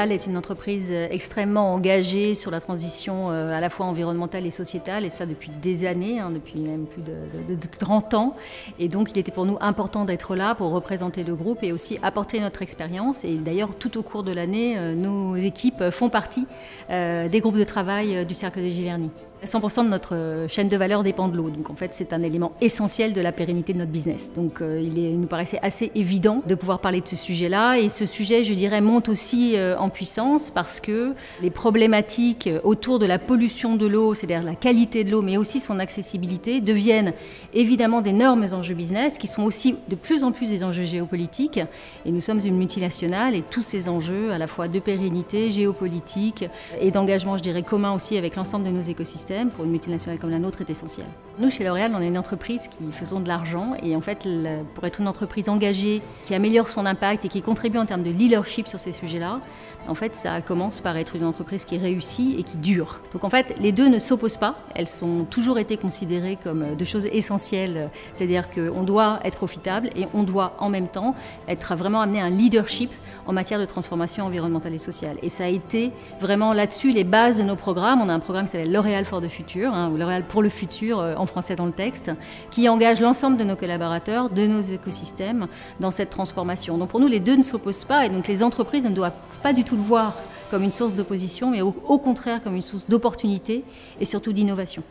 L'Oréal est une entreprise extrêmement engagée sur la transition à la fois environnementale et sociétale, et ça depuis des années, depuis même plus de 30 ans. Et donc il était pour nous important d'être là pour représenter le groupe et aussi apporter notre expérience. Et d'ailleurs, tout au cours de l'année, nos équipes font partie des groupes de travail du Cercle de Giverny. 100% de notre chaîne de valeur dépend de l'eau, donc en fait c'est un élément essentiel de la pérennité de notre business. Donc il nous paraissait assez évident de pouvoir parler de ce sujet-là, et ce sujet, je dirais, monte aussi en puissance parce que les problématiques autour de la pollution de l'eau, c'est-à-dire la qualité de l'eau, mais aussi son accessibilité, deviennent évidemment d'énormes enjeux business qui sont aussi de plus en plus des enjeux géopolitiques, et nous sommes une multinationale et tous ces enjeux à la fois de pérennité, géopolitique et d'engagement, je dirais, commun aussi avec l'ensemble de nos écosystèmes pour une multinationale comme la nôtre est essentiel. Nous, chez L'Oréal, on est une entreprise qui faisons de l'argent, et en fait, pour être une entreprise engagée, qui améliore son impact et qui contribue en termes de leadership sur ces sujets-là, en fait, ça commence par être une entreprise qui réussit et qui dure. Donc en fait, les deux ne s'opposent pas, elles ont toujours été considérées comme deux choses essentielles, c'est-à-dire qu'on doit être profitable et on doit en même temps être vraiment amené à un leadership en matière de transformation environnementale et sociale. Et ça a été vraiment là-dessus les bases de nos programmes. On a un programme qui s'appelle L'Oréal for the Future, ou L'Oréal pour le futur en français dans le texte, qui engage l'ensemble de nos collaborateurs, de nos écosystèmes dans cette transformation. Donc pour nous, les deux ne s'opposent pas, et donc les entreprises ne doivent pas du tout le voir comme une source d'opposition, mais au contraire comme une source d'opportunité et surtout d'innovation.